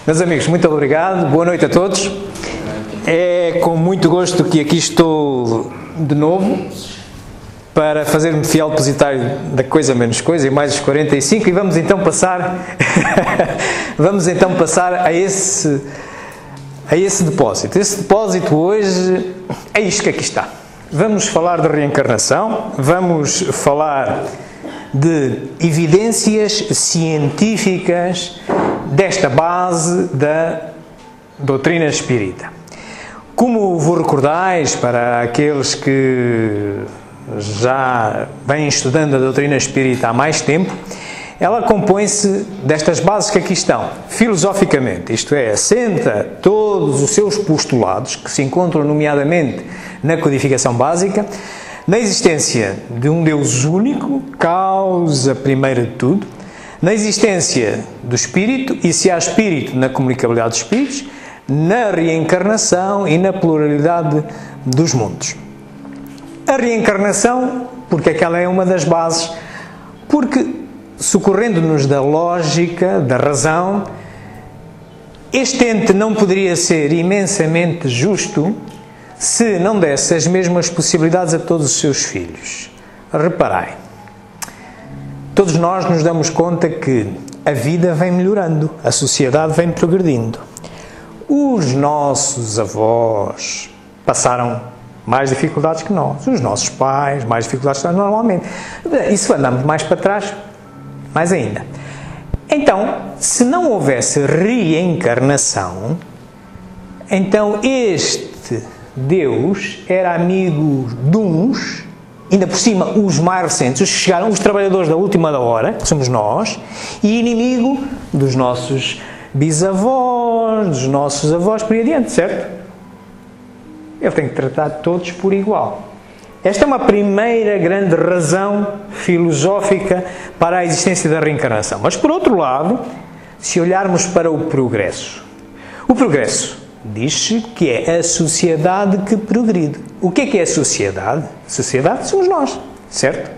Meus amigos, muito obrigado, boa noite a todos. É com muito gosto que aqui estou de novo para fazer-me fiel depositário da Coisa Menos Coisa e mais os 45 e vamos então passar a esse depósito. Esse depósito hoje é isto que aqui está. Vamos falar de reencarnação, vamos falar de evidências científicas desta base da doutrina espírita. Como vos recordais, para aqueles que já vêm estudando a doutrina espírita há mais tempo, ela compõe-se destas bases que aqui estão, filosoficamente, isto é, assenta todos os seus postulados, que se encontram nomeadamente na codificação básica, na existência de um Deus único, causa primeira de tudo, na existência do Espírito, e se há Espírito, na comunicabilidade dos Espíritos, na reencarnação e na pluralidade dos mundos. A reencarnação, porque aquela é uma das bases, porque, socorrendo-nos da lógica, da razão, este ente não poderia ser imensamente justo se não desse as mesmas possibilidades a todos os seus filhos. Reparai, todos nós nos damos conta que a vida vem melhorando, a sociedade vem progredindo. Os nossos avós passaram mais dificuldades que nós, os nossos pais mais dificuldades que nós normalmente. E se andamos mais para trás, mais ainda. Então, se não houvesse reencarnação, então este Deus era amigo de uns, ainda por cima os mais recentes, os que chegaram, os trabalhadores da última da hora, que somos nós, e inimigo dos nossos bisavós, dos nossos avós, por aí adiante, certo? Ele tem que tratar todos por igual. Esta é uma primeira grande razão filosófica para a existência da reencarnação. Mas, por outro lado, se olharmos para o progresso diz-se que é a sociedade que progride. O que é a sociedade? A sociedade somos nós, certo?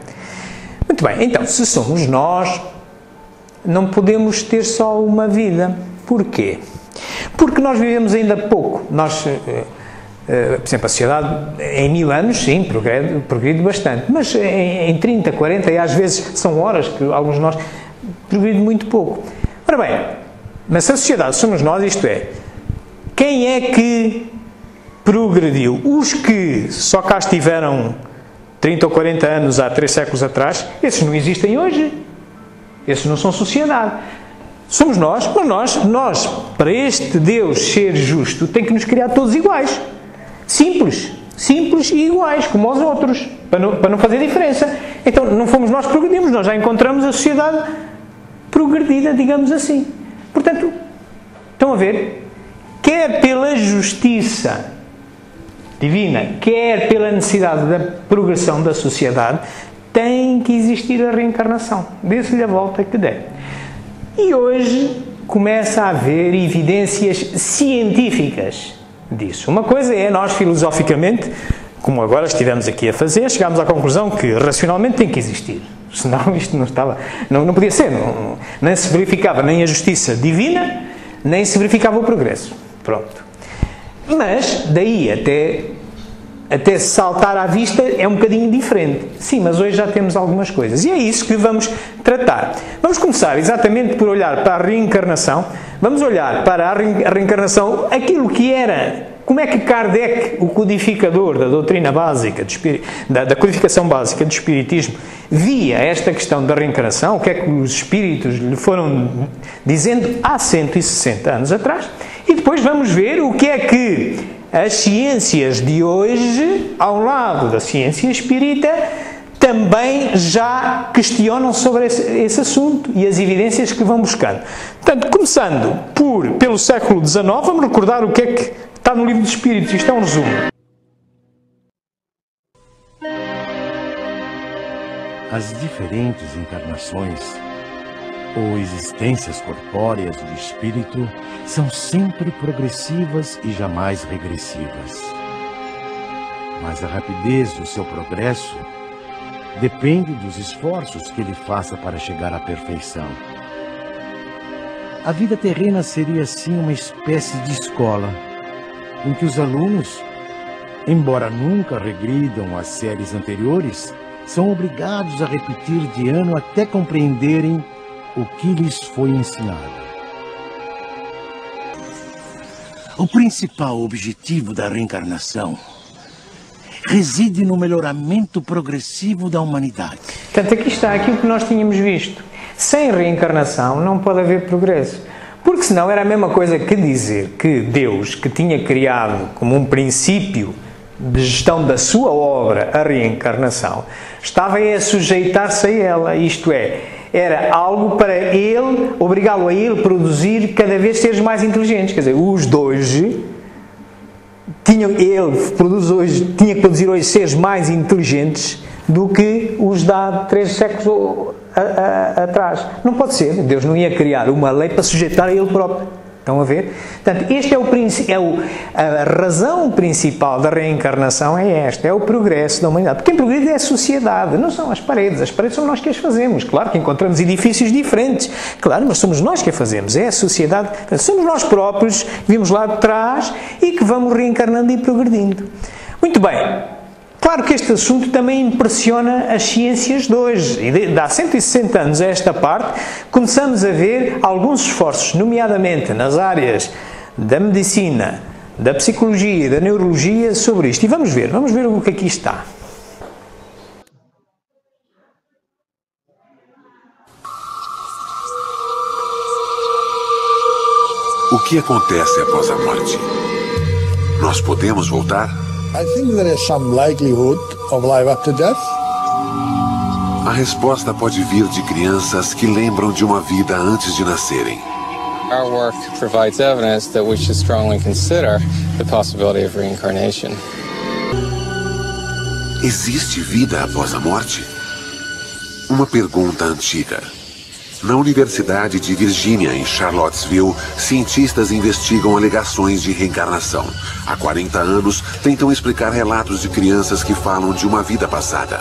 Muito bem, então, se somos nós, não podemos ter só uma vida. Porquê? Porque nós vivemos ainda pouco. Nós, por exemplo, a sociedade em 1000 anos, sim, progride bastante, mas em 30, 40 e às vezes são horas que alguns de nós progride muito pouco. Ora bem, mas se a sociedade somos nós, isto é, quem é que progrediu? Os que só cá estiveram 30 ou 40 anos há 3 séculos atrás, esses não existem hoje. Esses não são sociedade. Somos nós, mas nós, para este Deus ser justo, tem que nos criar todos iguais. Simples e iguais, como aos outros, para não fazer diferença. Então, não fomos nós que progredimos, nós já encontramos a sociedade progredida, digamos assim. Portanto, estão a ver? Quer pela justiça divina, quer pela necessidade da progressão da sociedade, tem que existir a reencarnação. Dê-se-lhe a volta que der. E hoje começa a haver evidências científicas disso. Uma coisa é nós, filosoficamente, como agora estivemos aqui a fazer, chegámos à conclusão que racionalmente tem que existir. Senão isto não podia ser. Nem se verificava nem a justiça divina, nem se verificava o progresso. Pronto. Mas, daí até saltar à vista é um bocadinho diferente. Sim, mas hoje já temos algumas coisas. E é isso que vamos tratar. Vamos começar exatamente por olhar para a reencarnação. Vamos olhar para a reencarnação, aquilo que era, como é que Kardec, o codificador da doutrina básica, da codificação básica do Espiritismo, via esta questão da reencarnação, o que é que os Espíritos lhe foram dizendo há 160 anos atrás. E depois vamos ver o que é que as ciências de hoje, ao lado da ciência espírita, também já questionam sobre esse assunto e as evidências que vão buscando. Portanto, começando pelo século XIX, vamos recordar o que é que está no Livro dos Espíritos. Isto é um resumo. As diferentes encarnações ou existências corpóreas do espírito são sempre progressivas e jamais regressivas. Mas a rapidez do seu progresso depende dos esforços que ele faça para chegar à perfeição. A vida terrena seria assim uma espécie de escola, em que os alunos, embora nunca regridam às séries anteriores, são obrigados a repetir de ano até compreenderem o que lhes foi ensinado. O principal objetivo da reencarnação reside no melhoramento progressivo da humanidade. Portanto, aqui está aquilo que nós tínhamos visto. Sem reencarnação não pode haver progresso. Porque senão era a mesma coisa que dizer que Deus, que tinha criado como um princípio de gestão da sua obra a reencarnação, estava a sujeitar-se a ela, isto é, era algo para ele, obrigá-lo a ele produzir cada vez seres mais inteligentes. Quer dizer, os de hoje, tinha que produzir hoje seres mais inteligentes do que os de há 3 séculos atrás. Não pode ser. Deus não ia criar uma lei para sujeitar a ele próprio. Estão a ver? Portanto, este a razão principal da reencarnação é esta, é o progresso da humanidade. Porque quem progride é a sociedade, não são as paredes somos nós que as fazemos. Claro que encontramos edifícios diferentes, claro, mas somos nós que a fazemos, é a sociedade. Portanto, somos nós próprios que vimos lá de trás e que vamos reencarnando e progredindo. Muito bem. Claro que este assunto também impressiona as ciências de hoje. E de há 160 anos a esta parte, começamos a ver alguns esforços, nomeadamente nas áreas da medicina, da psicologia e da neurologia, sobre isto. E vamos ver o que aqui está. O que acontece após a morte? Nós podemos voltar? I think there is some likelihood of life after death. A resposta pode vir de crianças que lembram de uma vida antes de nascerem. Our work provides evidence that we should strongly consider the possibility of reincarnation. Existe vida após a morte? Uma pergunta antiga. Na Universidade de Virgínia, em Charlottesville, cientistas investigam alegações de reencarnação. Há 40 anos, tentam explicar relatos de crianças que falam de uma vida passada.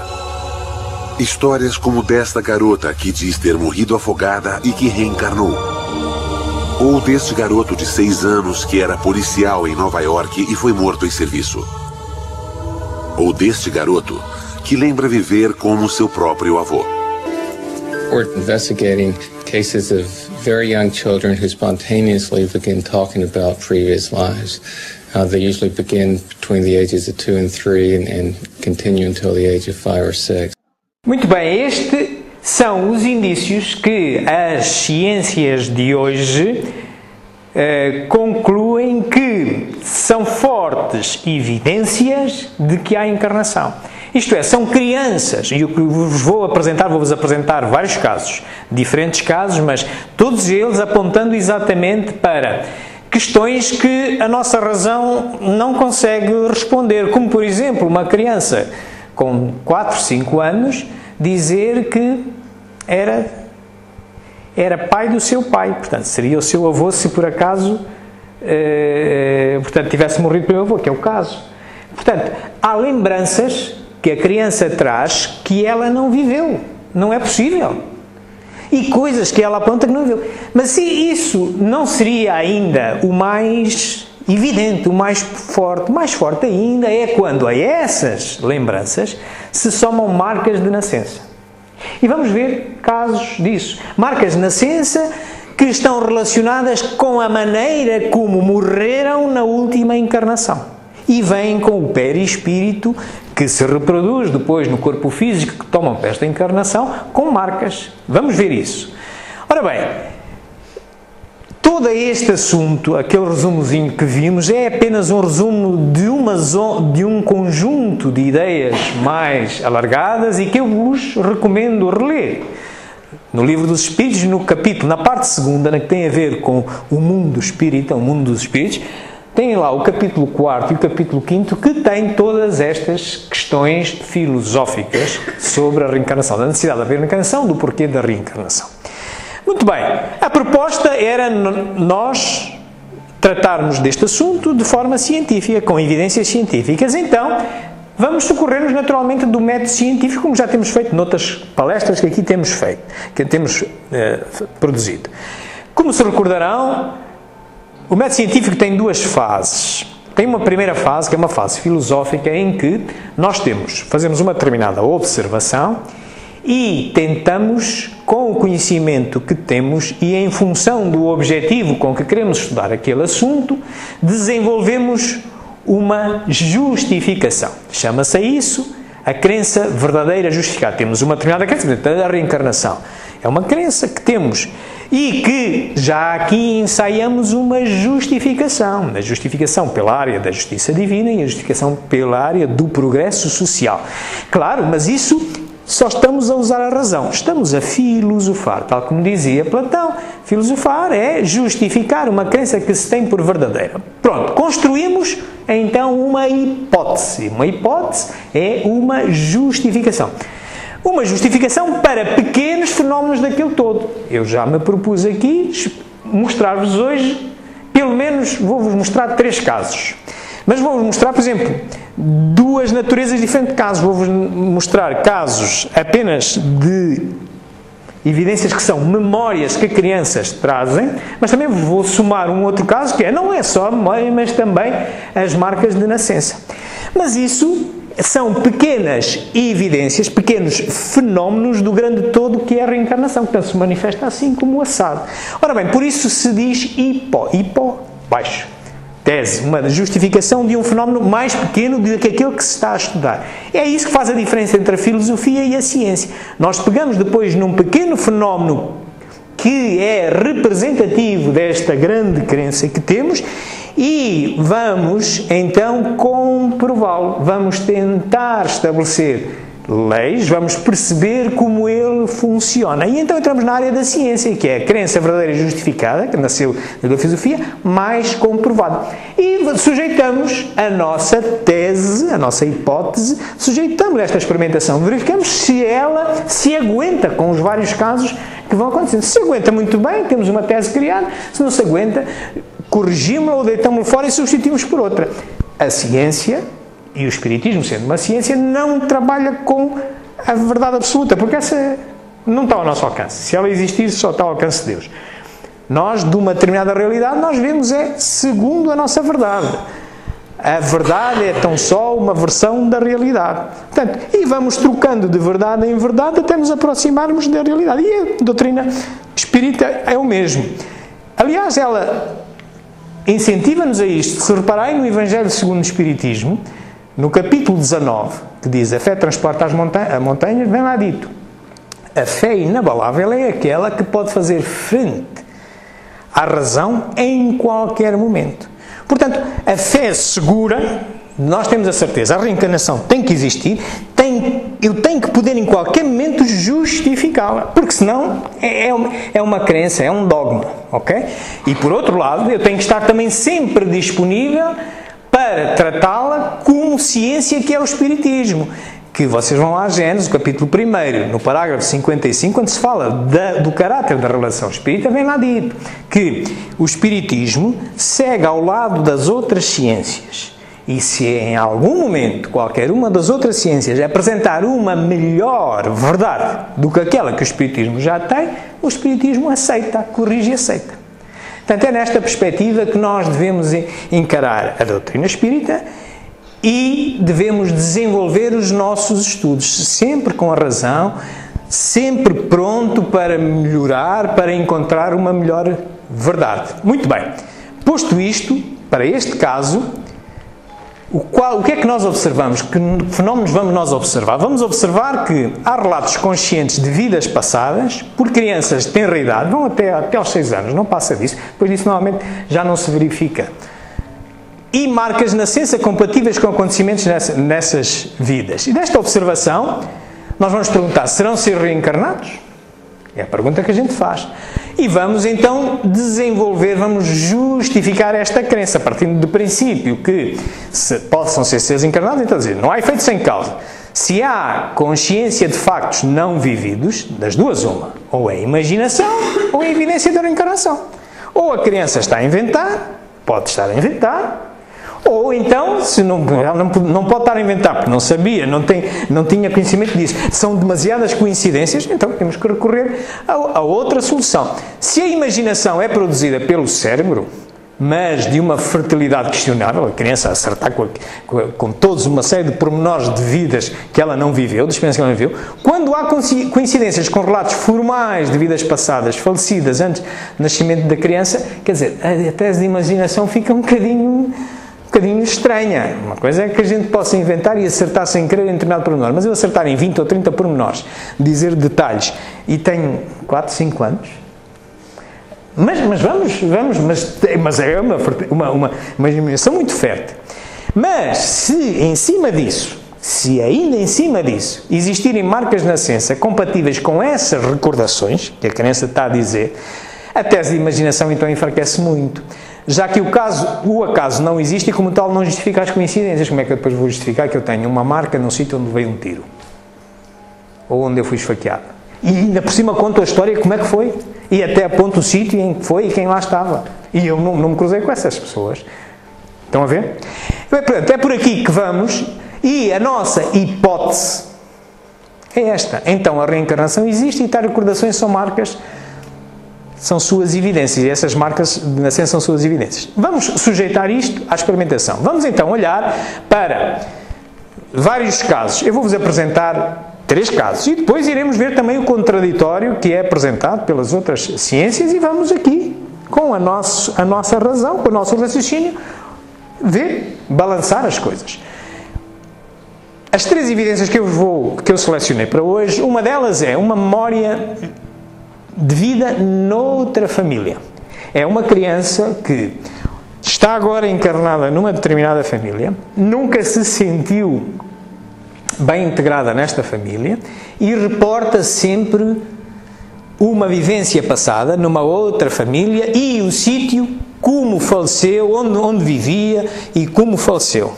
Histórias como desta garota que diz ter morrido afogada e que reencarnou. Ou deste garoto de 6 anos que era policial em Nova York e foi morto em serviço. Ou deste garoto que lembra viver como seu próprio avô. We're investigating cases of very young children who spontaneously begin talking about previous lives. They usually begin between the ages of 2 and 3 and continue until the age of 5 or 6. Muito bem, estes são os indícios que as ciências de hoje concluem que são fortes evidências de que há encarnação. Isto é, são crianças, e o que vos vou-vos apresentar vários casos, diferentes casos, mas todos eles apontando exatamente para questões que a nossa razão não consegue responder, como por exemplo, uma criança com 4, 5 anos dizer que era pai do seu pai, portanto, seria o seu avô se por acaso tivesse morrido pelo avô, que é o caso. Portanto, há lembranças que a criança traz que ela não viveu, não é possível. E coisas que ela aponta que não viveu. Mas se isso não seria ainda o mais evidente, o mais forte ainda é quando a essas lembranças se somam marcas de nascença. E vamos ver casos disso. Marcas de nascença que estão relacionadas com a maneira como morreram na última encarnação. E vêm com o perispírito que se reproduz depois no corpo físico que tomam para esta encarnação com marcas. Vamos ver isso. Ora bem, todo este assunto, aquele resumozinho que vimos, é apenas um resumo de um conjunto de ideias mais alargadas e que eu vos recomendo reler. No Livro dos Espíritos, no capítulo, na parte segunda, na que tem a ver com o mundo espírita, o mundo dos espíritos, tem lá o capítulo 4 e o capítulo 5 que tem todas estas questões filosóficas sobre a reencarnação, da necessidade da reencarnação, do porquê da reencarnação. Muito bem, a proposta era nós tratarmos deste assunto de forma científica, com evidências científicas. Então, vamos socorrer-nos naturalmente do método científico, como já temos feito noutras palestras que aqui temos feito, que temos produzido. Como se recordarão, o método científico tem duas fases. Tem uma primeira fase, que é uma fase filosófica, em que nós fazemos uma determinada observação e tentamos, com o conhecimento que temos e em função do objetivo com que queremos estudar aquele assunto, desenvolvemos uma justificação. Chama-se a isso a crença verdadeira justificada. Temos uma determinada crença, a reencarnação. É uma crença que temos e que já aqui ensaiamos uma justificação. A justificação pela área da justiça divina e a justificação pela área do progresso social. Claro, mas isso só estamos a usar a razão. Estamos a filosofar, tal como dizia Platão. Filosofar é justificar uma crença que se tem por verdadeira. Pronto, construímos então uma hipótese. Uma hipótese é uma justificação. Uma justificação para pequenos fenómenos daquele todo. Eu já me propus aqui mostrar-vos hoje, pelo menos vou-vos mostrar 3 casos. Mas vou-vos mostrar, por exemplo, 2 naturezas diferentes de casos. Vou-vos mostrar casos apenas de evidências que são memórias que crianças trazem, mas também vou somar um outro caso que não é só a memória, mas também as marcas de nascença. Mas isso são pequenas evidências, pequenos fenómenos do grande todo que é a reencarnação, que se manifesta assim como o assado. Ora bem, por isso se diz baixo. Tese, uma justificação de um fenómeno mais pequeno do que aquele que se está a estudar. É isso que faz a diferença entre a filosofia e a ciência. Nós pegamos depois num pequeno fenómeno que é representativo desta grande crença que temos e vamos então comprová-lo. Vamos tentar estabelecer leis, vamos perceber como ele funciona. E então entramos na área da ciência, que é a crença verdadeira e justificada, que nasceu da filosofia, mais comprovada. E sujeitamos a nossa tese, a nossa hipótese, sujeitamos esta experimentação, verificamos se ela se aguenta com os vários casos que vão acontecendo. Se aguenta muito bem, temos uma tese criada. Se não se aguenta, corrigimos-la ou deitamos-la fora e substituímos por outra. A ciência e o espiritismo, sendo uma ciência, não trabalha com a verdade absoluta, porque essa não está ao nosso alcance. Se ela existir, só está ao alcance de Deus. Nós, de uma determinada realidade, nós vemos segundo a nossa verdade. A verdade é tão só uma versão da realidade. Portanto, e vamos trocando de verdade em verdade até nos aproximarmos da realidade. E a doutrina espírita é o mesmo. Aliás, ela incentiva-nos a isto. Se repararem no Evangelho segundo o Espiritismo, no capítulo 19, que diz a fé transporta a montanhas, vem lá dito: a fé inabalável é aquela que pode fazer frente à razão em qualquer momento. Portanto, a fé segura, nós temos a certeza, a reencarnação tem que existir, eu tenho que poder em qualquer momento justificá-la, porque senão é uma crença, é um dogma, ok? E por outro lado, eu tenho que estar também sempre disponível para tratá-la como ciência, que é o Espiritismo. Que vocês vão lá a Gênesis, capítulo 1, no parágrafo 55, quando se fala do caráter da relação espírita, vem lá dito que o Espiritismo segue ao lado das outras ciências. E se em algum momento qualquer uma das outras ciências apresentar uma melhor verdade do que aquela que o Espiritismo já tem, o Espiritismo aceita, corrige e aceita. Portanto, é nesta perspectiva que nós devemos encarar a doutrina espírita e devemos desenvolver os nossos estudos, sempre com a razão, sempre pronto para melhorar, para encontrar uma melhor verdade. Muito bem. Posto isto, para este caso, o que é que nós observamos? Que fenómenos vamos nós observar? Vamos observar que há relatos conscientes de vidas passadas por crianças de tenra idade, vão até aos 6 anos, não passa disso, depois disso normalmente já não se verifica. E marcas de nascença compatíveis com acontecimentos nessas vidas. E desta observação, nós vamos perguntar, serão ser reencarnados? É a pergunta que a gente faz. E vamos então desenvolver, vamos justificar esta crença, partindo do princípio que possam ser seres encarnados, então dizer, não há efeito sem causa. Se há consciência de factos não vividos, das duas uma, ou é imaginação, ou é evidência da reencarnação. Ou a criança está a inventar, pode estar a inventar, Ou então, se ela não pode estar a inventar, porque não sabia, não tinha conhecimento disso, são demasiadas coincidências, então temos que recorrer a outra solução. Se a imaginação é produzida pelo cérebro, mas de uma fertilidade questionável, a criança acertar com todos uma série de pormenores de vidas que ela não viveu, de experiências que ela não viveu, quando há coincidências com relatos formais de vidas passadas, falecidas antes do nascimento da criança, quer dizer, a tese de imaginação fica um bocadinho estranha. Uma coisa é que a gente possa inventar e acertar sem querer em determinado pormenor, mas eu acertar em 20 ou 30 pormenores, dizer detalhes, e tenho 4, 5 anos, mas é uma imaginação muito fértil. Mas se ainda em cima disso existirem marcas na nascença compatíveis com essas recordações que a criança está a dizer, a tese de imaginação então enfraquece muito. Já que o acaso não existe e, como tal, não justifica as coincidências. Como é que eu depois vou justificar que eu tenho uma marca num sítio onde veio um tiro? Ou onde eu fui esfaqueado? E ainda por cima conto a história como é que foi. E até aponto o sítio em que foi e quem lá estava. E eu não me cruzei com essas pessoas. Estão a ver? É por aqui que vamos. E a nossa hipótese é esta. Então a reencarnação existe e tais recordações são marcas, são suas evidências. E essas marcas de nascença são suas evidências. Vamos sujeitar isto à experimentação. Vamos então olhar para vários casos. Eu vou-vos apresentar 3 casos. E depois iremos ver também o contraditório que é apresentado pelas outras ciências e vamos aqui, com a nossa razão, com o nosso raciocínio, balançar as coisas. As 3 evidências que eu selecionei para hoje, uma delas é uma memória de vida noutra família. É uma criança que está agora encarnada numa determinada família, nunca se sentiu bem integrada nesta família e reporta sempre uma vivência passada numa outra família e o sítio, como faleceu, onde vivia e como faleceu,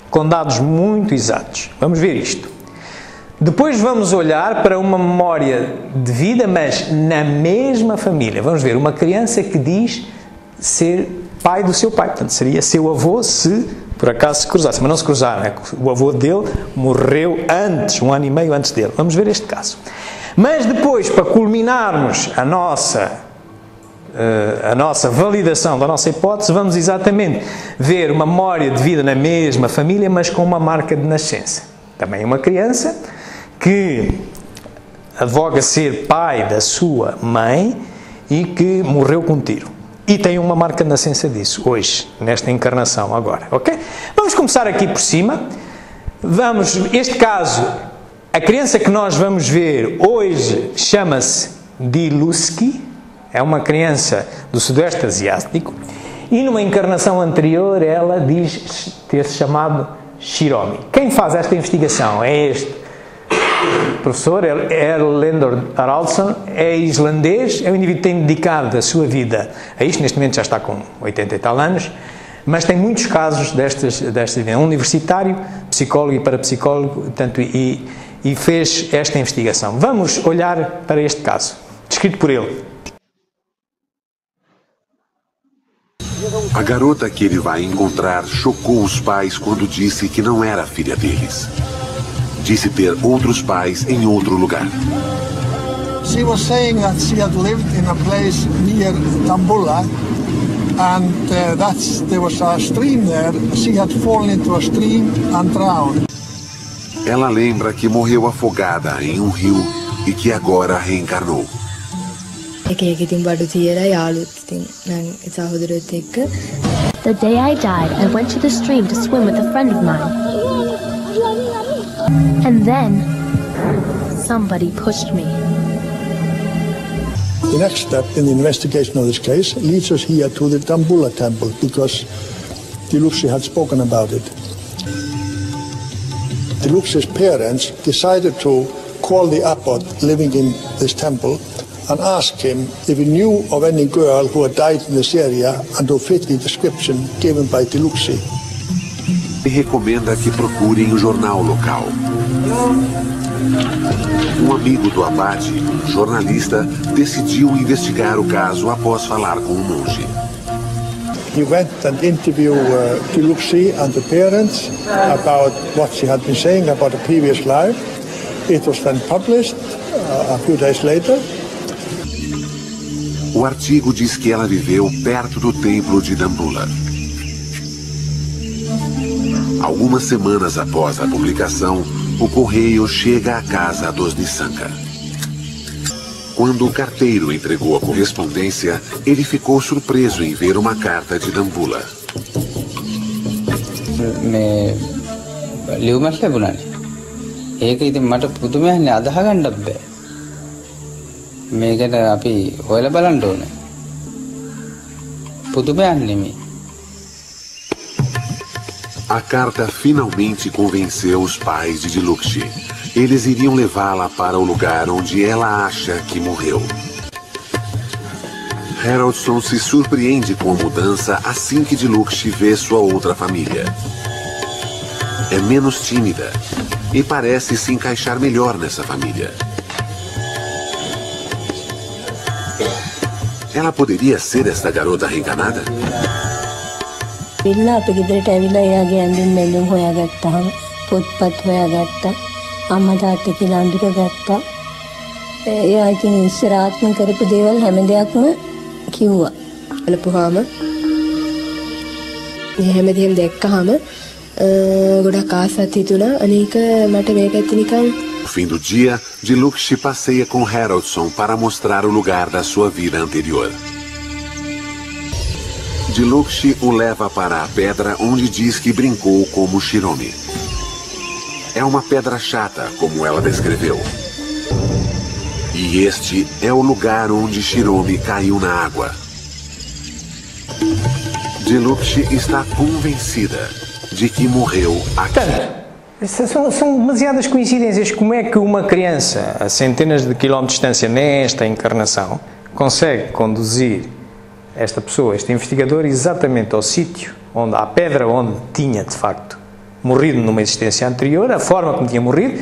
com dados muito exatos. Vamos ver isto. Depois vamos olhar para uma memória de vida, mas na mesma família. Vamos ver uma criança que diz ser pai do seu pai, portanto seria seu avô se por acaso se cruzasse, mas não se cruzaram, né? O avô dele morreu antes, 1 ano e meio antes dele. Vamos ver este caso. Mas depois, para culminarmos a nossa validação da nossa hipótese, vamos exatamente ver uma memória de vida na mesma família, mas com uma marca de nascença. Também uma criança que advoga ser pai da sua mãe e que morreu com um tiro. E tem uma marca de nascença disso, hoje, nesta encarnação agora, ok? Vamos começar aqui por cima. Este caso, a criança que nós vamos ver hoje chama-se Diluski, é uma criança do Sudeste Asiático, e numa encarnação anterior ela diz ter-se chamado Shiromi. Quem faz esta investigação é este professor, Erlender Haraldsson, é islandês, é um indivíduo que tem dedicado a sua vida a isto, neste momento já está com 80 e tal anos, mas tem muitos casos destas é um universitário, psicólogo e parapsicólogo, portanto, e fez esta investigação. Vamos olhar para este caso, descrito por ele. A garota que ele vai encontrar chocou os pais quando disse que não era filha deles. Disse ter outros pais em outro lugar. She was saying that she had lived in a place near Dambulla, and there was a stream there. She had fallen into a stream and drowned. Ela lembra que morreu afogada em um rio e que agora reencarnou. The day I died, I went to the stream to swim with a friend of mine. And then, somebody pushed me. The next step in the investigation of this case leads us here to the Dambulla temple, because Diluksi had spoken about it. Diluksi's parents decided to call the abbot living in this temple and ask him if he knew of any girl who had died in this area and who fit the description given by Diluksi. E recomenda que procurem o jornal local. Um amigo do abade, jornalista, decidiu investigar o caso após falar com o monge. He went and interviewed Diluxi and the parents about what she had been saying about a previous life. It was then published a few days later. O artigo diz que ela viveu perto do templo de Dambulla. Algumas semanas após a publicação, o correio chega à casa dos Nissanka. Quando o carteiro entregou a correspondência, ele ficou surpreso em ver uma carta de Dambulla. A carta finalmente convenceu os pais de Diluxi. Eles iriam levá-la para o lugar onde ela acha que morreu. Haraldson se surpreende com a mudança assim que Diluxi vê sua outra família. É menos tímida e parece se encaixar melhor nessa família. Ela poderia ser esta garota reencarnada? පිල්ලා අපේ ගෙදරට ඇවිල්ලා එයාගේ ඇඳුම් මැඳුම් හොයාගත්තාම පොත්පත් හොයාගත්තා අම්මා තාත්තා කියලා අඳුර ගත්තා එයා ඉතින් ඉස්සර ආත්ම කරපු දේවල් හැම දෙයක්ම කිව්වා බලපුවාම මේ හැමදේම දැක්කහම ගොඩක් ආසත් හිතුණා අනේක මට මේකත් නිකන්. No fim do dia, Diluxi passeia com Haraldson para mostrar o lugar da sua vida anterior. Diluxi o leva para a pedra onde diz que brincou como Shiromi. É uma pedra chata, como ela descreveu. E este é o lugar onde Shiromi caiu na água. Diluxi está convencida de que morreu aqui. São demasiadas coincidências. Como é que uma criança a centenas de quilómetros de distância nesta encarnação consegue conduzir esta pessoa, este investigador, exatamente ao sítio, à pedra onde tinha, de facto, morrido numa existência anterior, a forma como tinha morrido,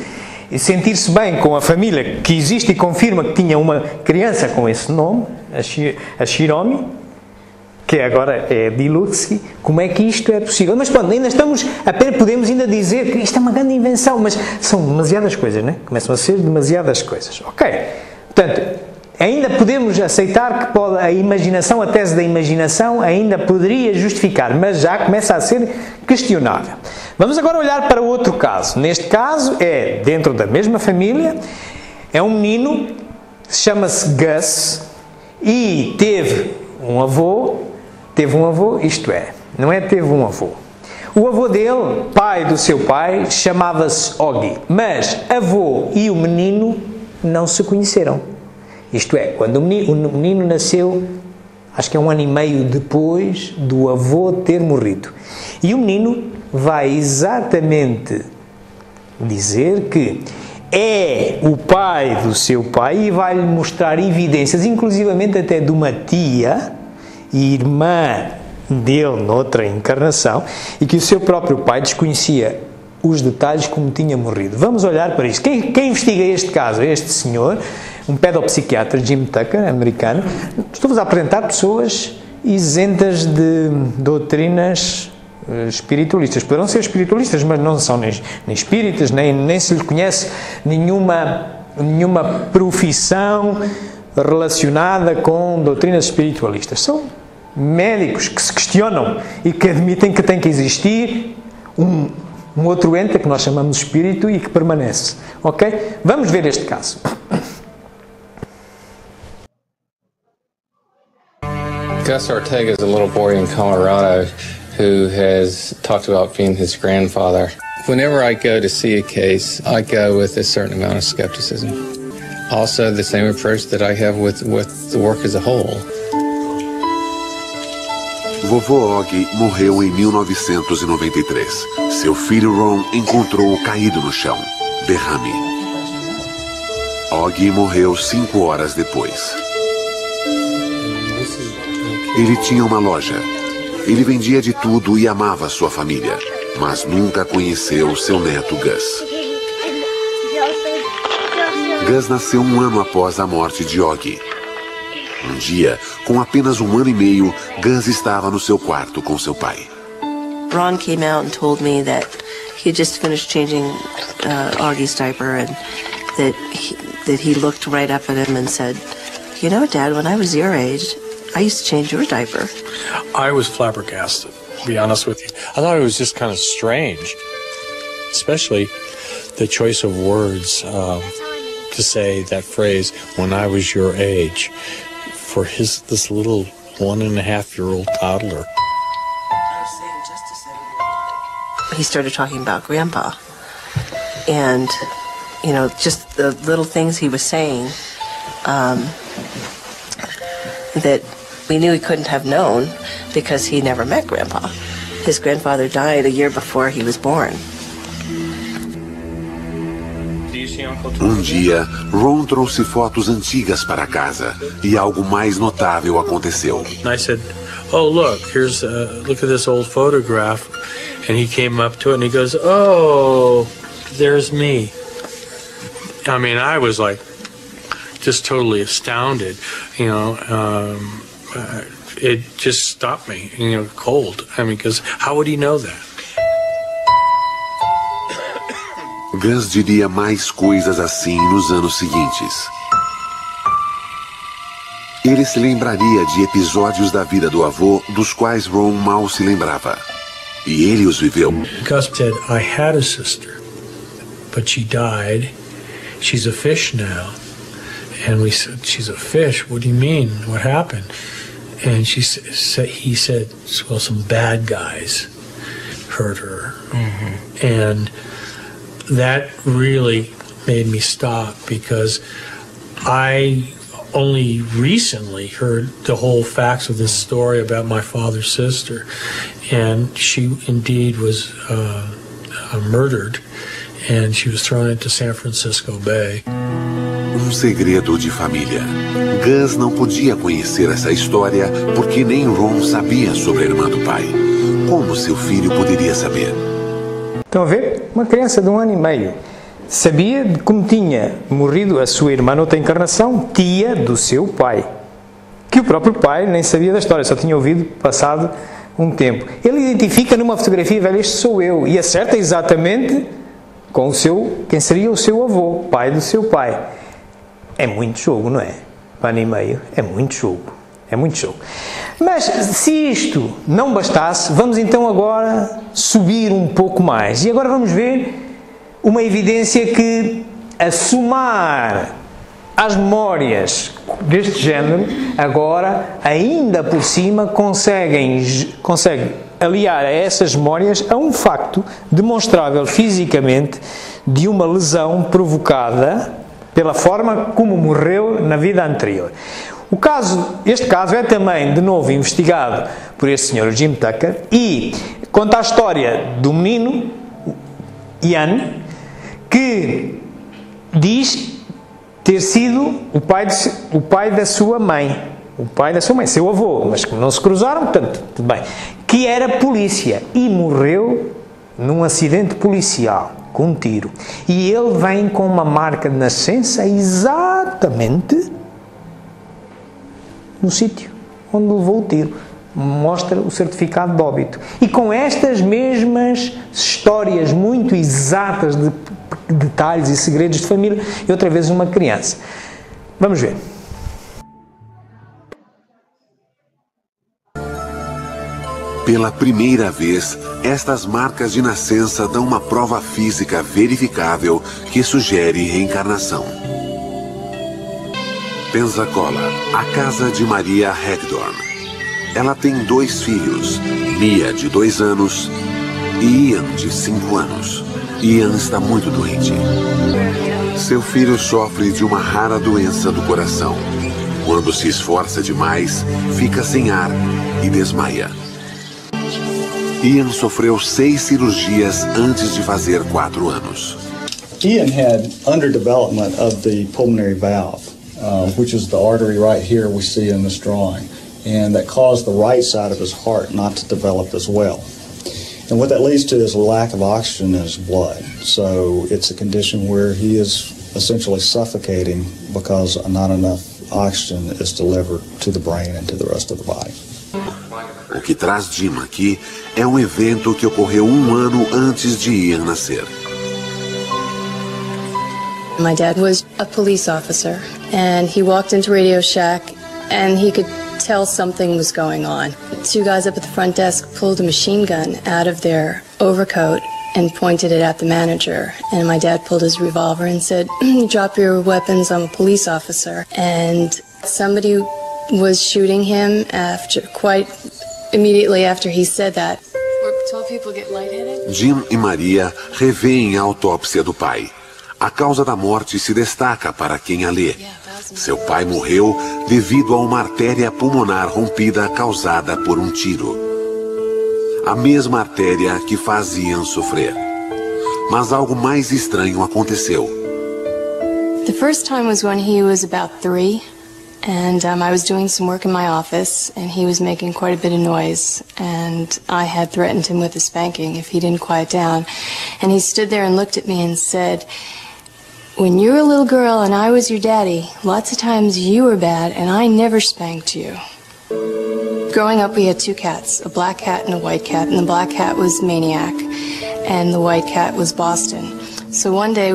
e sentir-se bem com a família que existe e confirma que tinha uma criança com esse nome, a Shiromi, que agora é Diluxi. Como é que isto é possível? Mas pronto, ainda estamos, apenas podemos ainda dizer que isto é uma grande invenção, mas são demasiadas coisas, não é? Começam a ser demasiadas coisas. Ok, portanto, ainda podemos aceitar que a imaginação, a tese da imaginação, ainda poderia justificar, mas já começa a ser questionável. Vamos agora olhar para outro caso. Neste caso é dentro da mesma família, é um menino, chama-se Gus, e teve um avô, isto é, não é teve um avô. O avô dele, pai do seu pai, chamava-se Ogi, mas avô e o menino não se conheceram. Isto é, quando o menino nasceu, acho que é 1 ano e meio depois do avô ter morrido. E o menino vai exatamente dizer que é o pai do seu pai e vai-lhe mostrar evidências, inclusivamente até de uma tia e irmã dele noutra encarnação, e que o seu próprio pai desconhecia os detalhes como tinha morrido. Vamos olhar para isto. Quem investiga este caso? Este senhor, um pedopsiquiatra, Jim Tucker, americano. Estou-vos a apresentar pessoas isentas de doutrinas espiritualistas. Poderão ser espiritualistas, mas não são nem espíritas, nem se lhe conhece nenhuma profissão relacionada com doutrinas espiritualistas. São médicos que se questionam e que admitem que tem que existir um outro ente que nós chamamos de espírito e que permanece. Ok? Vamos ver este caso. Gus Ortega is a little boy in Colorado who has talked about being his grandfather. Whenever I go to see a case, I go with a certain amount of skepticism. Also, the same approach that I have with the work as a whole. Vovô Og morreu em 1993. Seu filho Ron encontrou-o caído no chão. Derrame. Og morreu 5 horas depois. Ele tinha uma loja. Ele vendia de tudo e amava sua família, mas nunca conheceu seu neto Gus. Gus nasceu 1 ano após a morte de Og. Um dia, com apenas 1 ano e meio, Gus estava no seu quarto com seu pai. Ron came out and told me that he had just finished changing Augie's diaper, and that he looked right up at him and said, "You know, Dad, when I was your age, I used to change your diaper." I was flabbergasted, to be honest with you. I thought it was just kind of strange, especially the choice of words to say that phrase, "when I was your age," for this little 1.5-year-old toddler. He started talking about Grandpa, and you know, just the little things he was saying that we knew he couldn't have known because he never met Grandpa. His grandfather died a year before he was born. Dia, Ron trouxe fotos antigas para casa e algo mais notável aconteceu. And I said, "Oh, look, look at this old photograph." And he came up to it and he goes, "Oh, there's me." I mean, I was like, just totally astounded, you know. It just stopped me, you know, cold. I mean, because how would he know that? Gus diria mais coisas assim nos anos seguintes. Ele se lembraria de episódios da vida do avô dos quais Ron mal se lembrava. E ele os viveu. Gus said, "I had a sister, but she died. She's a fish now." And we said, "She's a fish? What do you mean? What happened?" And he said, "Well, some bad guys hurt her." Mm-hmm. And that really made me stop, because I only recently heard the whole facts of this story about my father's sister, and she indeed was murdered, and she was thrown into San Francisco Bay. Segredo de família. Gus não podia conhecer essa história porque nem Ron sabia sobre a irmã do pai. Como seu filho poderia saber? Estão a ver? Uma criança de 1 ano e meio sabia de como tinha morrido a sua irmã noutra encarnação, tia do seu pai. Que o próprio pai nem sabia da história, só tinha ouvido passado um tempo. Ele identifica numa fotografia velha, "Este sou eu", e acerta exatamente com quem seria o seu avô, pai do seu pai. É muito jogo, não é? 1 ano e meio, é muito jogo. É muito jogo. Mas se isto não bastasse, vamos então agora subir um pouco mais. E agora vamos ver uma evidência que, a somar às memórias deste género, agora, ainda por cima, consegue aliar a essas memórias a um facto demonstrável fisicamente de uma lesão provocada pela forma como morreu na vida anterior. Este caso é também, de novo, investigado por este senhor Jim Tucker e conta a história do menino, Ian, que diz ter sido o pai da sua mãe, seu avô, mas que não se cruzaram, portanto, tudo bem, que era polícia e morreu num acidente policial, com um tiro. E ele vem com uma marca de nascença exatamente no sítio onde levou o tiro. Mostra o certificado de óbito. E com estas mesmas histórias muito exatas de detalhes e segredos de família, e outra vez uma criança. Vamos ver. Pela primeira vez, estas marcas de nascença dão uma prova física verificável que sugere reencarnação. Pensacola, a casa de Maria Hagdorn. Ela tem 2 filhos, Mia, de 2 anos, e Ian, de 5 anos. Ian está muito doente. Seu filho sofre de uma rara doença do coração. Quando se esforça demais, fica sem ar e desmaia. Ian sofreu 6 cirurgias antes de fazer 4 anos. Ian had underdevelopment of the pulmonary valve, which is the artery right here we see in this drawing, and that caused the right side of his heart not to develop as well. And what that leads to is a lack of oxygen in his blood. So it's a condition where he is essentially suffocating because not enough oxygen is delivered to the brain and to the rest of the body. O que traz Jim aqui é um evento que ocorreu 1 ano antes de Ian nascer. My dad was a police officer, and he walked into Radio Shack, and he could tell something was going on. 2 guys up at the front desk pulled a machine gun out of their overcoat and pointed it at the manager. And my dad pulled his revolver and said, "Drop your weapons, I'm a police officer." And somebody was shooting him quite immediately after he said that. Were 12 people get lightheaded? Jim e Maria revêem a autópsia do pai. A causa da morte se destaca para quem a lê. Seu pai morreu devido a uma artéria pulmonar rompida causada por um tiro. A mesma artéria que faz Ian sofrer. Mas algo mais estranho aconteceu. The first time was when he was about 3, and I was doing some work in my office, and he was making quite a bit of noise, and I had threatened him with a spanking if he didn't quiet down. And he stood there and looked at me and said, "When you were a little girl and I was your daddy, lots of times you were bad and I never spanked you." Growing up, we had 2 cats, a black cat and a white cat, and the black cat was Maniac, and the white cat was Boston. So one day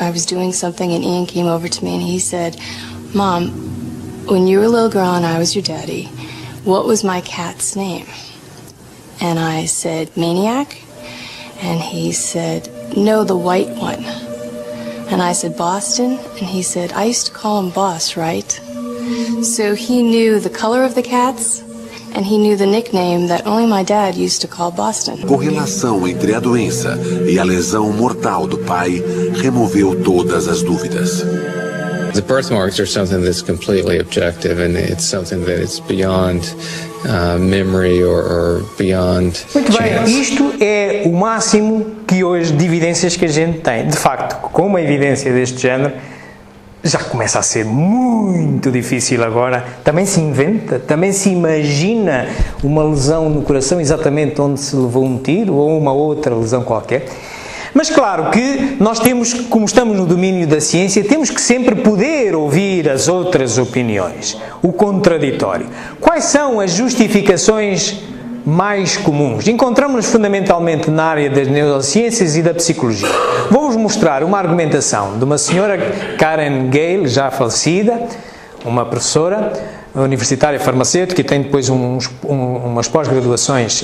I was doing something, and Ian came over to me and he said, "Mom, when you were a little girl and I was your daddy, what was my cat's name?" And I said, "Maniac?" And he said, "No, the white one." And I said, "Boston?" And he said, "I used to call him Boss, right?" So he knew the color of the cats, and he knew the nickname that only my dad used to call Boston. Correlação entre a doença e a lesão mortal do pai removeu todas as dúvidas. The birthmarks are something that's completely objective, and it's something that it's beyond memory or beyond Muito chance. bem, isto é o máximo que hoje de evidências que a gente tem. De facto, com uma evidência deste género, já começa a ser muito difícil agora. Também se inventa, também se imagina uma lesão no coração exatamente onde se levou um tiro ou uma outra lesão qualquer. Mas claro que nós temos, como estamos no domínio da ciência, temos que sempre poder ouvir as outras opiniões, o contraditório. Quais são as justificações mais comuns? Encontramos-nos fundamentalmente na área das neurociências e da psicologia. Vou-vos mostrar uma argumentação de uma senhora, Karen Gale, já falecida, uma professora universitária farmacêutica, que tem depois umas pós-graduações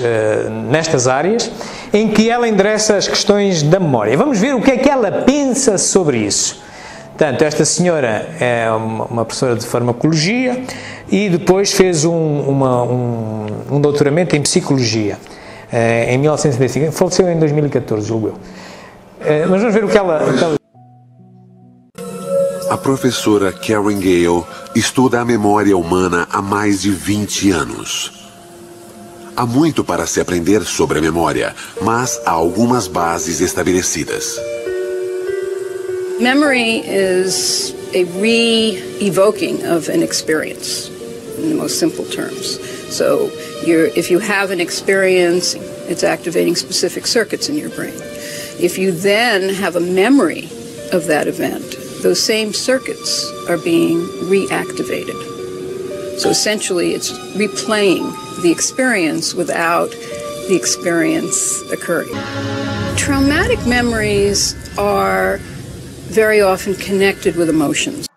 nestas áreas, em que ela endereça as questões da memória. Vamos ver o que é que ela pensa sobre isso. Portanto, esta senhora é uma professora de farmacologia e depois fez um doutoramento em psicologia em 1975. Faleceu em 2014, julgo eu. Mas vamos ver o que ela... A professora Karen Gale estuda a memória humana há mais de 20 anos. Há muito para se aprender sobre a memória, mas há algumas bases estabelecidas. Memory is a re-evoking of an experience, in the most simple terms. So if you have an experience, it's activating specific circuits in your brain. If you then have a memory of that event, those same circuits are being reactivated. So essentially, it's replaying the experience without the experience occurring. Traumatic memories are very often connected with emotions.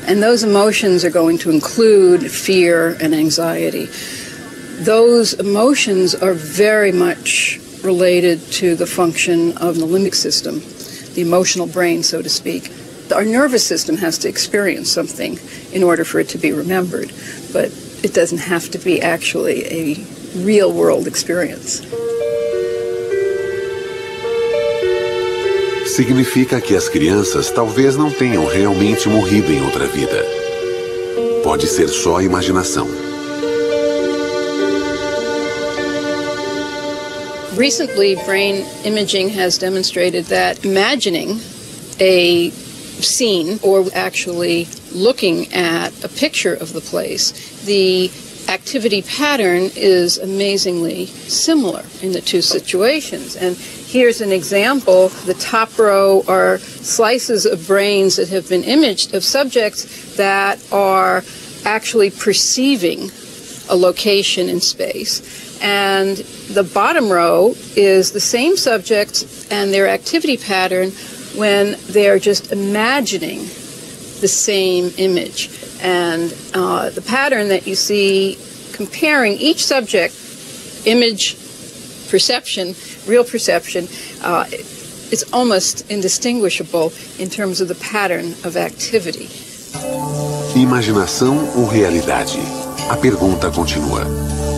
And those emotions are going to include fear and anxiety. Those emotions are very much related to the function of the limbic system, the emotional brain, so to speak. Our nervous system has to experience something in order for it to be remembered, but it doesn't have to be actually a real-world experience. Significa que as crianças talvez não tenham realmente morrido em outra vida. Pode ser só imaginação. Recently, brain imaging has demonstrated that imagining a scene or actually looking at a picture of the place, the activity pattern is amazingly similar in the two situations. And here's an example. The top row are slices of brains that have been imaged of subjects that are actually perceiving a location in space. And the bottom row is the same subjects and their activity pattern when they're just imagining the same image. And the pattern that you see comparing each subject, image, perception, real perception, it's almost indistinguishable in terms of the pattern of activity. Imaginação ou realidade? A pergunta continua.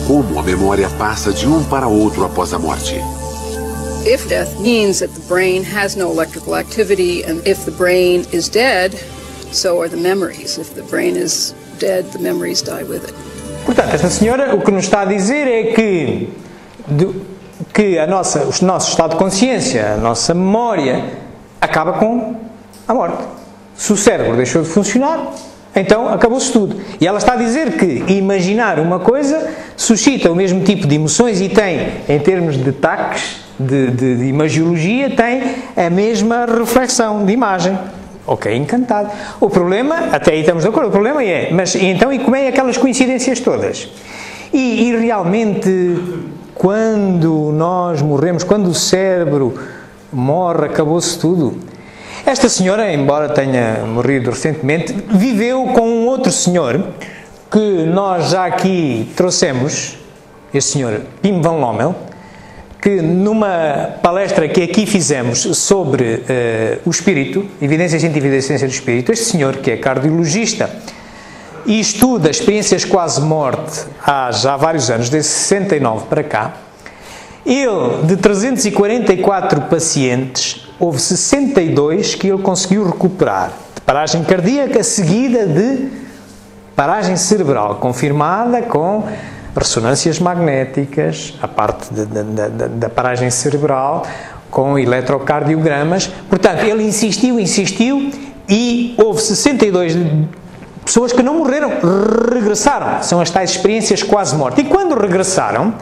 Como a memória passa de um para outro após a morte? If death means that the brain has no electrical activity, and if the brain is dead, so are the memories. If the brain is dead, the memories die with it. Portanto, esta senhora o que nos está a dizer é que o nosso estado de consciência, a nossa memória, acaba com a morte. Se o cérebro deixou de funcionar, então acabou-se tudo. E ela está a dizer que imaginar uma coisa suscita o mesmo tipo de emoções e tem, em termos de taques, de imagiologia, tem a mesma reflexão de imagem. Ok, encantado. O problema, até aí estamos de acordo, o problema é, mas então e como é aquelas coincidências todas? E realmente, quando nós morremos, quando o cérebro morre, acabou-se tudo. Esta senhora, embora tenha morrido recentemente, viveu com um outro senhor que nós já aqui trouxemos, este senhor Pim van Lommel, que numa palestra que aqui fizemos sobre o espírito, evidências científicas da existência do espírito, este senhor, que é cardiologista e estuda experiências quase-morte há já vários anos, desde 69 para cá, ele, de 344 pacientes, houve 62 que ele conseguiu recuperar de paragem cardíaca seguida de paragem cerebral, confirmada com ressonâncias magnéticas, a parte da paragem cerebral, com eletrocardiogramas. Portanto, ele insistiu e houve 62 pessoas que não morreram, regressaram. São as tais experiências quase-morte. E quando regressaram,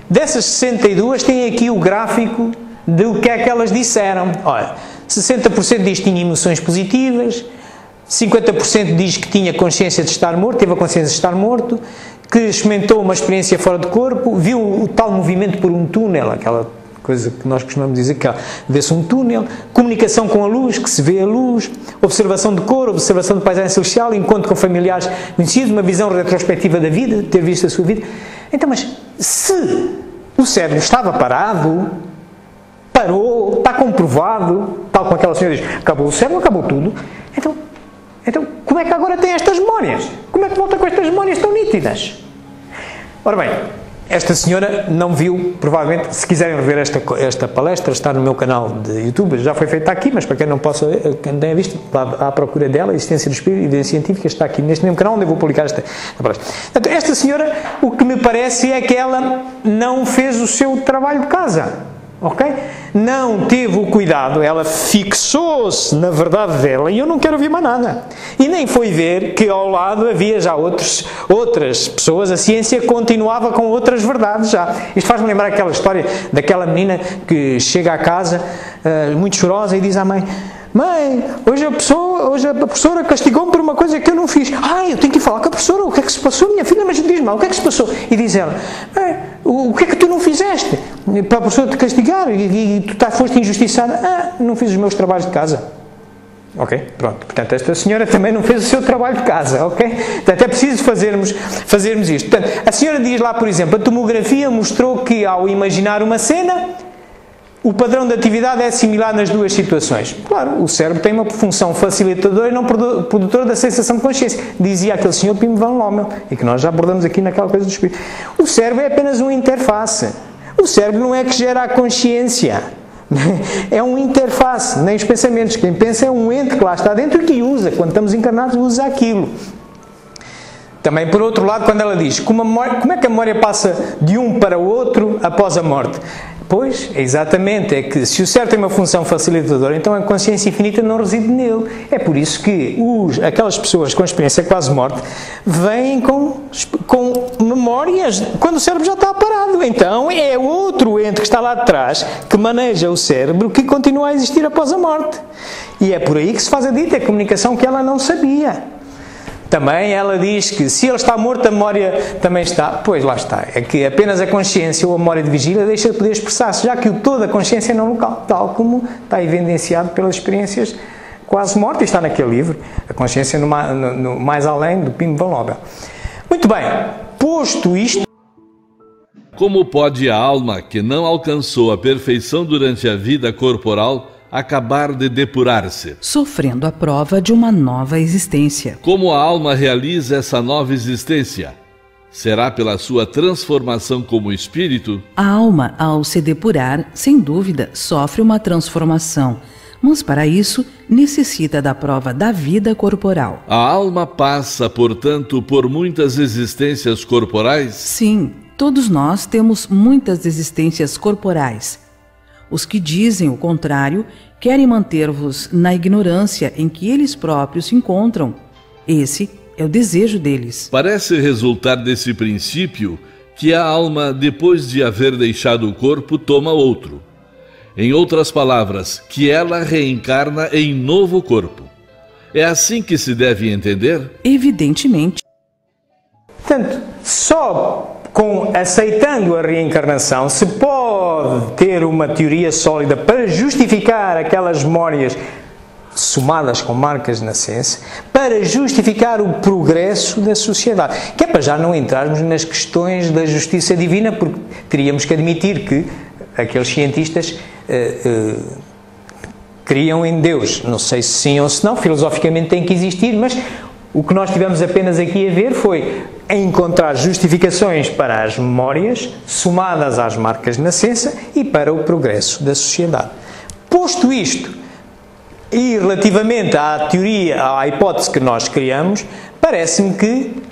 dessas 62 tem aqui o gráfico do que é que elas disseram. Olha, 60% diz que tinha emoções positivas, 50% diz que tinha consciência de estar morto, teve a consciência de estar morto, que experimentou uma experiência fora de corpo, viu o tal movimento por um túnel, aquela coisa que nós costumamos dizer que vê-se um túnel, comunicação com a luz, que se vê a luz, observação de cor, observação de paisagem celestial, encontro com familiares conhecidos, uma visão retrospectiva da vida, ter visto a sua vida. Então, mas se o cérebro estava parado, parou, está comprovado, tal como aquela senhora diz, acabou o cérebro, acabou tudo, então, como é que agora tem estas memórias? Como é que volta com estas memórias tão nítidas? Ora bem, esta senhora não viu, provavelmente, se quiserem rever esta palestra, está no meu canal de YouTube, já foi feita aqui, mas para quem não tenha visto, à procura dela, Existência do Espírito, Evidência Científica, está aqui neste mesmo canal onde eu vou publicar esta palestra. Portanto, esta senhora, o que me parece é que ela não fez o seu trabalho de casa. Ok? Não teve o cuidado, ela fixou-se na verdade dela e eu não quero ouvir mais nada. E nem foi ver que ao lado havia já outras pessoas, a ciência continuava com outras verdades já. Isto faz-me lembrar aquela história daquela menina que chega à casa muito chorosa e diz à mãe: mãe, hoje a professora castigou-me por uma coisa que eu não fiz. Eu tenho que ir falar com a professora, o que é que se passou, minha filha? Mas diz-me, o que é que se passou? E diz ela: o que é que tu não fizeste para a professora te castigar e tu foste injustiçada? Não fiz os meus trabalhos de casa. Ok? Pronto. Portanto, esta senhora também não fez o seu trabalho de casa. Ok? Portanto, é preciso fazermos isto. Portanto, a senhora diz lá, por exemplo, a tomografia mostrou que ao imaginar uma cena, o padrão de atividade é similar nas duas situações. Claro, o cérebro tem uma função facilitadora e não produtora da sensação de consciência. Dizia aquele senhor Pim van Lommel, e que nós já abordamos aqui naquela coisa do espírito. O cérebro é apenas uma interface. O cérebro não é que gera a consciência. É uma interface, nem os pensamentos. Quem pensa é um ente que lá está dentro e que usa. Quando estamos encarnados, usa aquilo. Também, por outro lado, quando ela diz como é que a memória passa de um para o outro após a morte? Pois, exatamente, é que se o ser tem uma função facilitadora, então a consciência infinita não reside nele. É por isso que aquelas pessoas com experiência quase morte vêm com memórias quando o cérebro já está parado. Então é outro ente que está lá atrás que maneja o cérebro que continua a existir após a morte. E é por aí que se faz a dita comunicação que ela não sabia. Também ela diz que se ele está morto, a memória também está. Pois lá está. É que apenas a consciência ou a memória de vigília deixa de poder expressar-se, já que o todo da consciência é não local, tal como está evidenciado pelas experiências quase mortas. Está naquele livro, A Consciência no Mais Além, do Pim Van Lobel. Muito bem, posto isto... Como pode a alma que não alcançou a perfeição durante a vida corporal acabar de depurar-se? Sofrendo a prova de uma nova existência. Como a alma realiza essa nova existência? Será pela sua transformação como espírito? A alma, ao se depurar, sem dúvida, sofre uma transformação, mas para isso necessita da prova da vida corporal. A alma passa, portanto, por muitas existências corporais? Sim, todos nós temos muitas existências corporais. Os que dizem o contrário querem manter-vos na ignorância em que eles próprios se encontram. Esse é o desejo deles. Parece resultar desse princípio que a alma, depois de haver deixado o corpo, toma outro. Em outras palavras, que ela reencarna em novo corpo. É assim que se deve entender? Evidentemente. Portanto, só aceitando a reencarnação se pode ter uma teoria sólida para justificar aquelas memórias somadas com marcas de nascença, para justificar o progresso da sociedade. Que é para já não entrarmos nas questões da justiça divina, porque teríamos que admitir que aqueles cientistas criam em Deus. Não sei se sim ou se não, filosoficamente tem que existir, mas o que nós tivemos apenas aqui a ver foi encontrar justificações para as memórias somadas às marcas de nascença e para o progresso da sociedade. Posto isto, e relativamente à teoria, à hipótese que nós criamos, parece-me que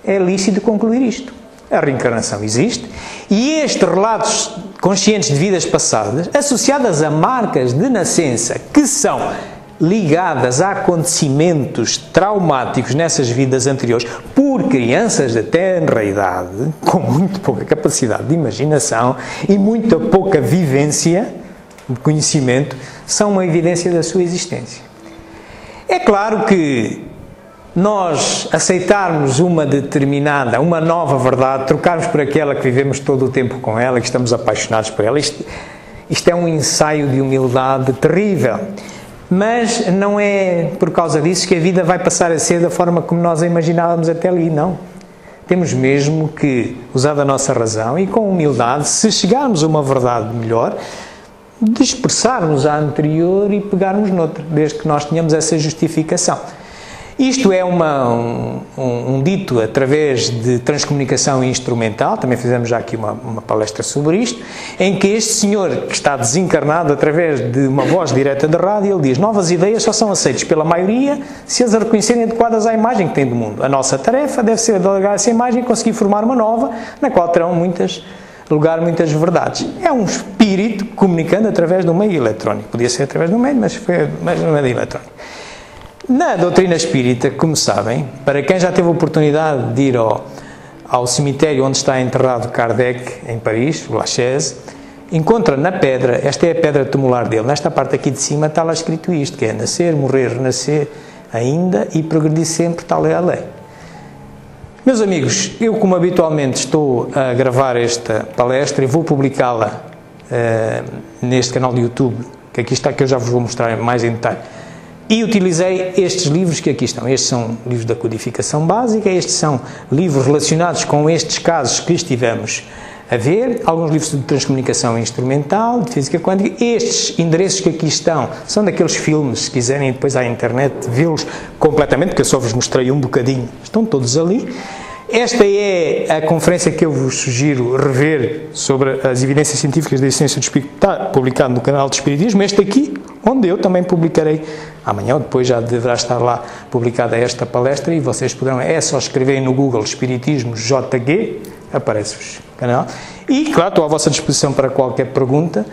é lícito concluir isto. A reencarnação existe e estes relatos conscientes de vidas passadas, associadas a marcas de nascença que são ligadas a acontecimentos traumáticos nessas vidas anteriores por crianças de tenra idade, com muito pouca capacidade de imaginação e muito pouca vivência de conhecimento, são uma evidência da sua existência. É claro que nós aceitarmos uma determinada, uma nova verdade, trocarmos por aquela que vivemos todo o tempo com ela, que estamos apaixonados por ela, isto é um ensaio de humildade terrível. Mas não é por causa disso que a vida vai passar a ser da forma como nós a imaginávamos até ali, não. Temos mesmo que usar da nossa razão e com humildade, se chegarmos a uma verdade melhor, dispersarmos a anterior e pegarmos noutra, desde que nós tenhamos essa justificação. Isto é um dito através de transcomunicação instrumental, também fizemos já aqui uma palestra sobre isto, em que este senhor que está desencarnado através de uma voz direta de rádio, ele diz: novas ideias só são aceitas pela maioria se as reconhecerem adequadas à imagem que tem do mundo. A nossa tarefa deve ser delegar essa imagem e conseguir formar uma nova, na qual terão lugar muitas verdades. É um espírito comunicando através do meio eletrónico. Podia ser através do meio, mas foi no meio eletrónico. Na doutrina espírita, como sabem, para quem já teve a oportunidade de ir ao cemitério onde está enterrado Kardec, em Paris, o Lachaise, encontra na pedra, esta é a pedra tumular dele, nesta parte aqui de cima está lá escrito isto, que é nascer, morrer, renascer ainda e progredir sempre, tal é a lei. Meus amigos, eu como habitualmente estou a gravar esta palestra e vou publicá-la neste canal de YouTube, que aqui está, que eu já vos vou mostrar mais em detalhe. E utilizei estes livros que aqui estão. Estes são livros da codificação básica, estes são livros relacionados com estes casos que estivemos a ver, alguns livros de transcomunicação instrumental, de física quântica. Estes endereços que aqui estão são daqueles filmes, se quiserem depois à internet vê-los completamente, porque eu só vos mostrei um bocadinho, estão todos ali. Esta é a conferência que eu vos sugiro rever sobre as evidências científicas da existência do Espírito, está publicado no canal de Espiritismo. Este aqui, onde eu também publicarei, amanhã ou depois já deverá estar lá publicada esta palestra, e vocês poderão, é só escreverem no Google Espiritismo JG, aparece-vos o canal. E, claro, estou à vossa disposição para qualquer pergunta,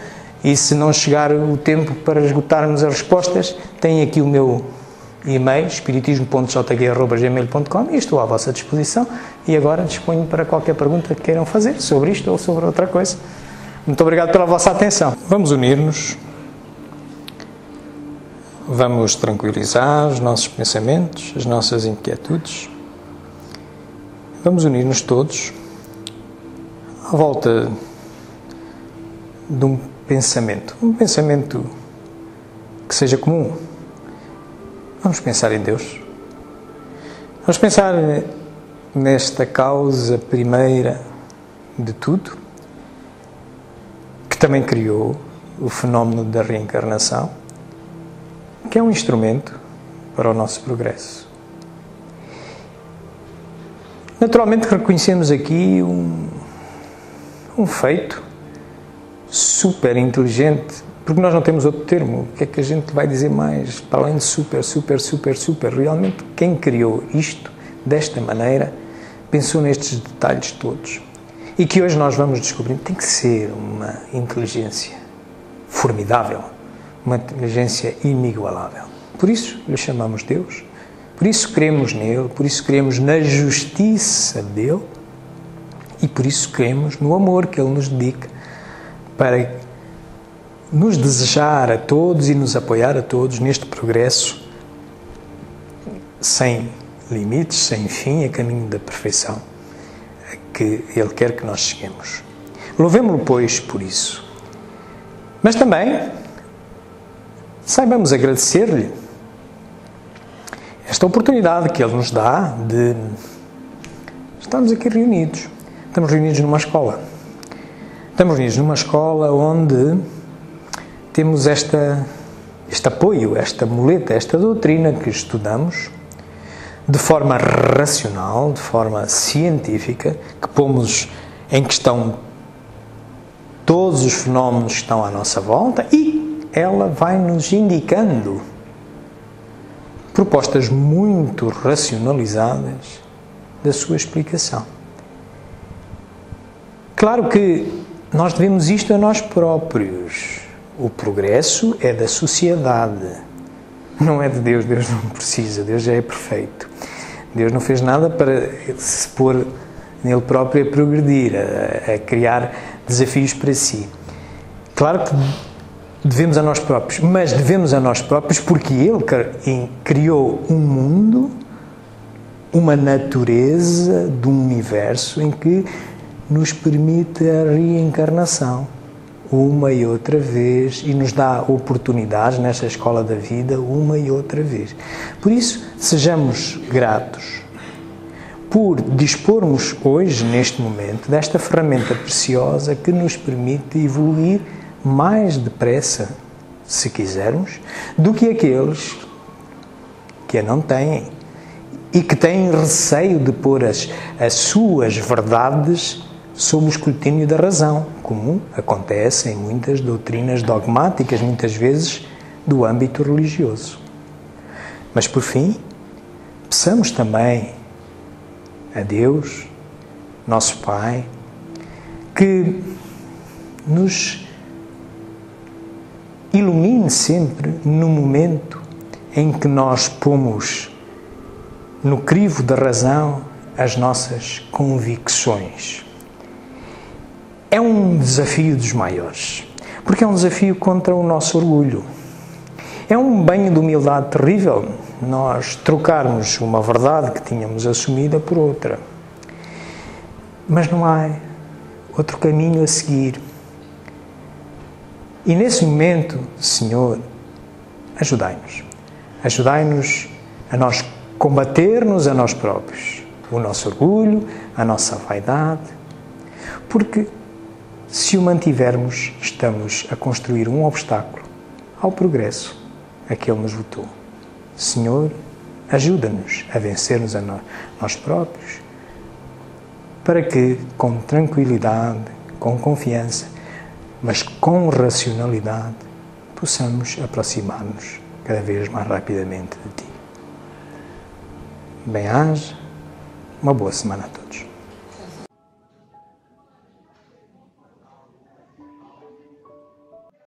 e se não chegar o tempo para esgotarmos as respostas, tem aqui o meu e-mail, espiritismo.jg@gmail.com, e estou à vossa disposição, e agora disponho para qualquer pergunta que queiram fazer sobre isto ou sobre outra coisa. Muito obrigado pela vossa atenção. Vamos unir-nos, vamos tranquilizar os nossos pensamentos, as nossas inquietudes, vamos unir-nos todos à volta de um pensamento que seja comum. Vamos pensar em Deus. Vamos pensar nesta causa primeira de tudo, que também criou o fenómeno da reencarnação, que é um instrumento para o nosso progresso. Naturalmente reconhecemos aqui um feito super inteligente, porque nós não temos outro termo. O que é que a gente vai dizer mais para além de super? Realmente quem criou isto desta maneira pensou nestes detalhes todos, e que hoje nós vamos descobrir tem que ser uma inteligência formidável, uma inteligência inigualável. Por isso lhe chamamos Deus, por isso cremos nele, por isso cremos na justiça dele, e por isso cremos no amor que ele nos dedica para nos desejar a todos e nos apoiar a todos neste progresso sem limites, sem fim, a caminho da perfeição a que ele quer que nós cheguemos. Louvemo-lo, pois, por isso. Mas também saibamos agradecer-lhe esta oportunidade que ele nos dá de estarmos aqui reunidos. Estamos reunidos numa escola. Estamos reunidos numa escola onde temos este apoio, esta muleta, esta doutrina que estudamos de forma racional, de forma científica, que pomos em questão todos os fenómenos que estão à nossa volta, e ela vai nos indicando propostas muito racionalizadas da sua explicação. Claro que nós devemos isto a nós próprios. O progresso é da sociedade, não é de Deus. Deus não precisa, Deus já é perfeito. Deus não fez nada para se pôr nele próprio a progredir, a criar desafios para si. Claro que devemos a nós próprios, mas devemos a nós próprios porque Ele criou um mundo, uma natureza de um universo em que nos permite a reencarnação uma e outra vez, e nos dá oportunidades nesta escola da vida uma e outra vez. Por isso, sejamos gratos por dispormos hoje, neste momento, desta ferramenta preciosa que nos permite evoluir mais depressa, se quisermos, do que aqueles que a não têm e que têm receio de pôr as suas verdades sob o escrutínio da razão, como acontece em muitas doutrinas dogmáticas, muitas vezes do âmbito religioso. Mas, por fim, peçamos também a Deus, nosso Pai, que nos ilumine sempre no momento em que nós pomos no crivo da razão as nossas convicções. É um desafio dos maiores, porque é um desafio contra o nosso orgulho. É um banho de humildade terrível nós trocarmos uma verdade que tínhamos assumida por outra. Mas não há outro caminho a seguir. E nesse momento, Senhor, ajudai-nos. Ajudai-nos a nós combater-nos a nós próprios, o nosso orgulho, a nossa vaidade, porque se o mantivermos, estamos a construir um obstáculo ao progresso a que Ele nos votou. Senhor, ajuda-nos a vencer-nos a nós próprios, para que, com tranquilidade, com confiança, mas com racionalidade, possamos aproximar-nos cada vez mais rapidamente de Ti. Bem-aja, uma boa semana a todos.